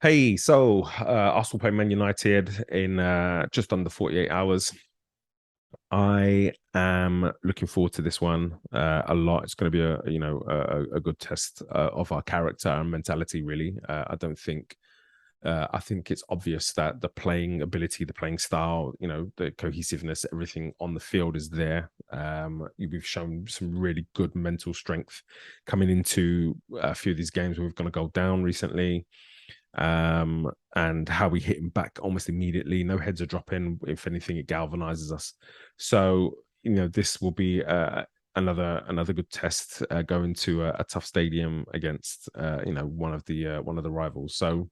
Arsenal play Man United in just under 48 hours. I am looking forward to this one a lot. It's going to be a good test of our character and mentality. Really, I think it's obvious that the playing ability, the playing style, the cohesiveness, everything on the field is there. We've shown some really good mental strength coming into a few of these games where we've gone to go down recently, and how we hit him back almost immediately. No heads are dropping. If anything, it galvanizes us. So, this will be another good test going to a tough stadium against one of the rivals. So,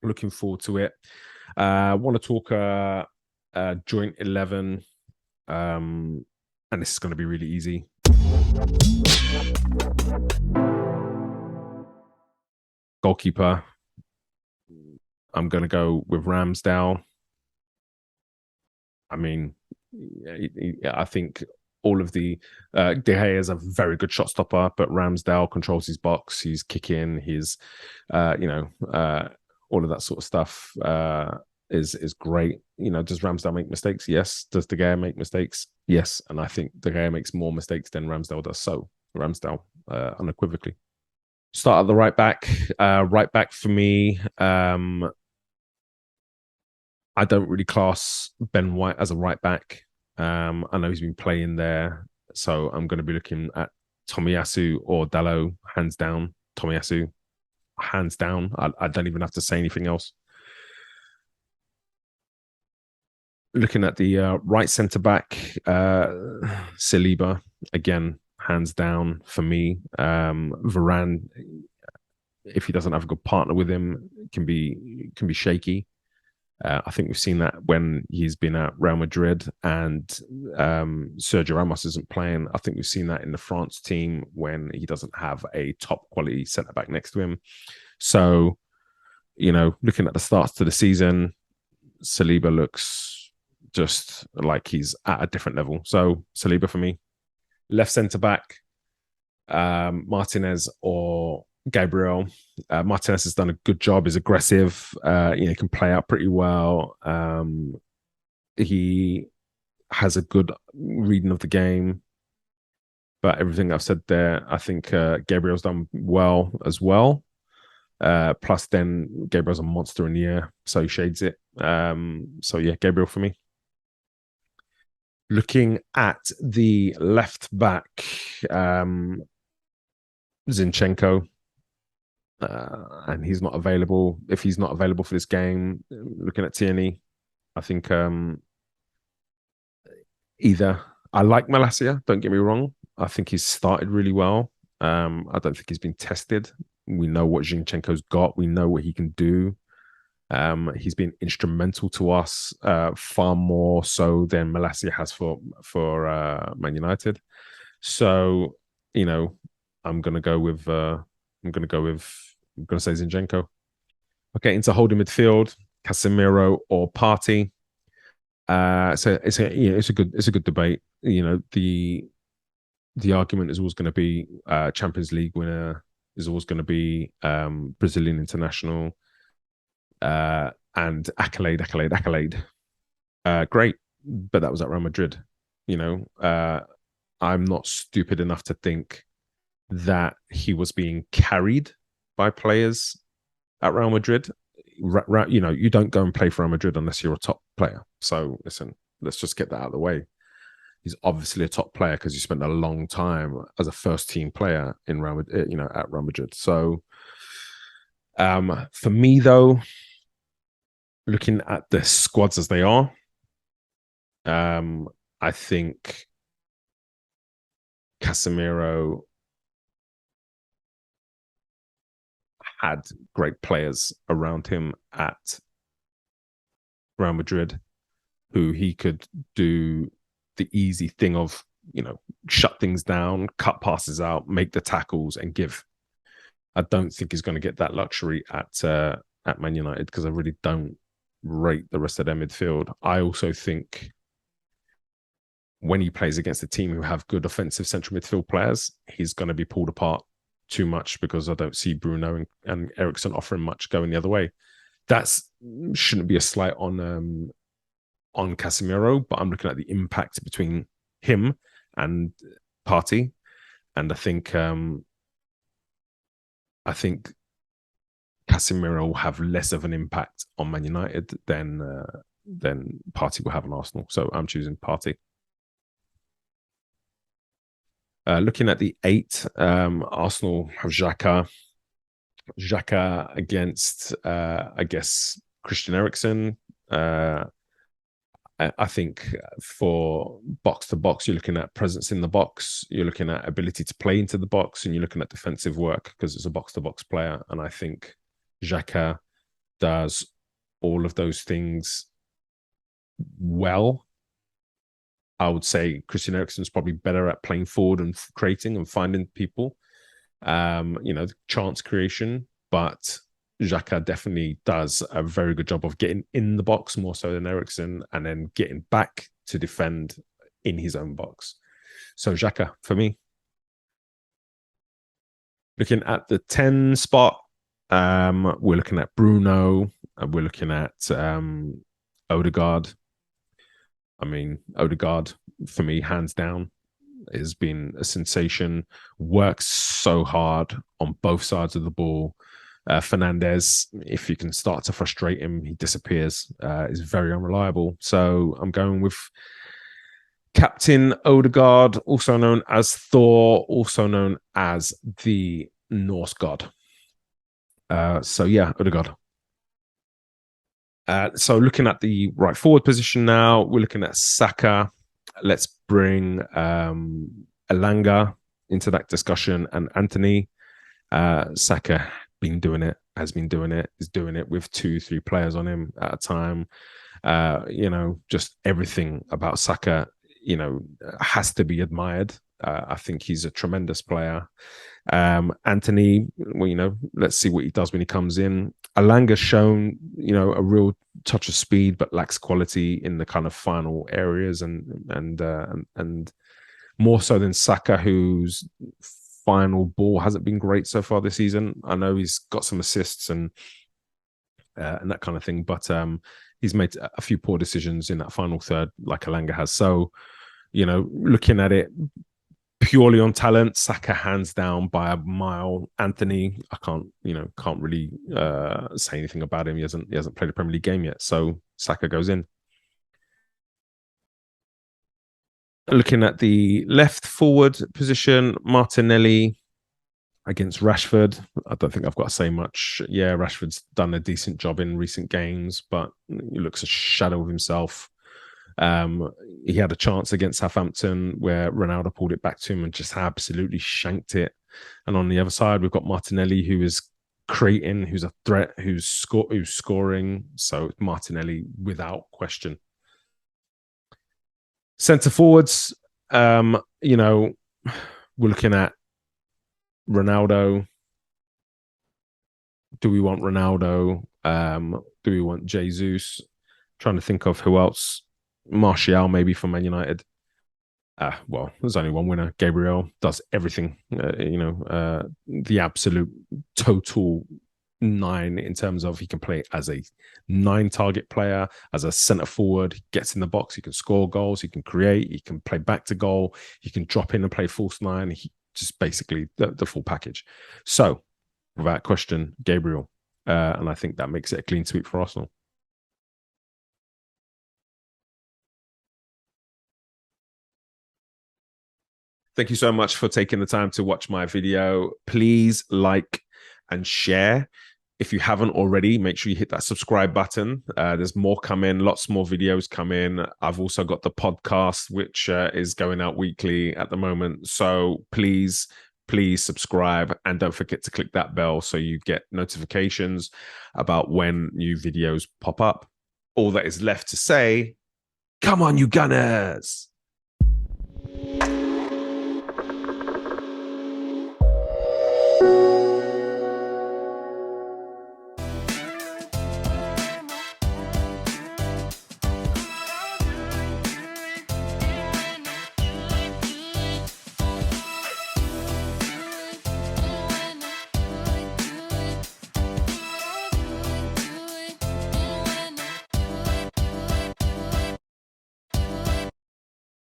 looking forward to it. Want to talk joint 11, and this is going to be really easy. Goalkeeper, I'm going to go with Ramsdale. I mean, I think all of the De Gea is a very good shot stopper, but Ramsdale controls his box. He's kicking. He's, all of that sort of stuff is great. Does Ramsdale make mistakes? Yes. Does De Gea make mistakes? Yes. And I think De Gea makes more mistakes than Ramsdale does. So Ramsdale, unequivocally. Start at the right back. Right back for me. I don't really class Ben White as a right back. I know he's been playing there, so I'm going to be looking at Tomiyasu or Dalot, hands down. Tomiyasu, hands down. I don't even have to say anything else. Looking at the right centre back, Saliba, again, hands down for me. Varane, if he doesn't have a good partner with him, can be shaky. I think we've seen that when he's been at Real Madrid and Sergio Ramos isn't playing. I think we've seen that in the France team when he doesn't have a top quality centre back next to him. So, looking at the starts to the season, Saliba looks just like he's at a different level. So Saliba for me. Left centre back, Martinez or Gabriel. Martinez has done a good job. He's aggressive. He can play out pretty well. He has a good reading of the game. But everything I've said there, I think Gabriel's done well as well. Plus, then Gabriel's a monster in the air, so he shades it. So yeah, Gabriel for me. Looking at the left back, Zinchenko. And he's not available. If he's not available for this game, looking at Tierney, I think either I like Malacia, don't get me wrong. I think he's started really well. I don't think he's been tested. We know what Zinchenko's got. We know what he can do. He's been instrumental to us far more so than Malacia has for Man United. So, I'm gonna say Zinchenko. Okay, into holding midfield, Casemiro or Partey. So it's a good debate. The argument is always going to be Champions League winner, is always going to be Brazilian international, and accolade. Great, but that was at Real Madrid. I'm not stupid enough to think that he was being carried by players at Real Madrid. You don't go and play for Real Madrid unless you're a top player. So listen, let's just get that out of the way. He's obviously a top player because he spent a long time as a first team player in Real Madrid, at Real Madrid. So for me though, looking at the squads as they are, I think Casemiro had great players around him at Real Madrid who he could do the easy thing of, shut things down, cut passes out, make the tackles and give. I don't think he's going to get that luxury at Man United because I really don't rate the rest of their midfield. I also think when he plays against a team who have good offensive central midfield players, he's going to be pulled apart too much because I don't see Bruno and Ericsson offering much going the other way. That's shouldn't be a slight on Casemiro, but I'm looking at the impact between him and Partey, and I think Casemiro will have less of an impact on Man United than Partey will have on Arsenal. So I'm choosing Partey. Looking at the 8, Arsenal have Xhaka against, I guess, Christian Eriksen. I think for box to box, you're looking at presence in the box, you're looking at ability to play into the box, and you're looking at defensive work because it's a box to box player. And I think Xhaka does all of those things well. I would say Christian Eriksen is probably better at playing forward and creating and finding people, chance creation. But Xhaka definitely does a very good job of getting in the box more so than Eriksen, and then getting back to defend in his own box. So Xhaka for me. Looking at the 10 spot, we're looking at Bruno. We're looking at Odegaard. I mean, Odegaard, for me, hands down, has been a sensation. Works so hard on both sides of the ball. Fernandez, if you can start to frustrate him, he disappears. Is very unreliable. So I'm going with Captain Odegaard, also known as Thor, also known as the Norse god. So yeah, Odegaard. So looking at the right forward position now, we're looking at Saka. Let's bring Elanga into that discussion, and Anthony. Saka has been doing it, is doing it with 2-3 players on him at a time. Just everything about Saka, has to be admired. I think he's a tremendous player. Anthony, let's see what he does when he comes in. Alanga's shown, a real touch of speed, but lacks quality in the kind of final areas, and more so than Saka, whose final ball hasn't been great so far this season. I know he's got some assists and that kind of thing, but he's made a few poor decisions in that final third, like Alanga has. So, looking at it purely on talent, Saka hands down by a mile. Anthony, I can't really say anything about him. He hasn't played a Premier League game yet, so Saka goes in. Looking at the left forward position, Martinelli against Rashford. I don't think I've got to say much. Yeah, Rashford's done a decent job in recent games, but he looks a shadow of himself. He had a chance against Southampton where Ronaldo pulled it back to him and just absolutely shanked it. And on the other side, we've got Martinelli, who is creating, who's a threat, who's scoring. So Martinelli without question. Centre forwards, we're looking at Ronaldo. Do we want Ronaldo? Do we want Jesus? Trying to think of who else. Martial, maybe from Man United. Well, there's only one winner. Gabriel does everything. The absolute total 9 in terms of he can play as a 9 target player, as a centre forward. He gets in the box, he can score goals, he can create, he can play back to goal, he can drop in and play false 9. He just basically the full package. So, without question, Gabriel, and I think that makes it a clean sweep for Arsenal. Thank you so much for taking the time to watch my video. Please like and share. If you haven't already, make sure you hit that subscribe button. There's more coming, lots more videos coming. I've also got the podcast, which is going out weekly at the moment. So please subscribe, and don't forget to click that bell so you get notifications about when new videos pop up. All that is left to say, come on, you Gunners!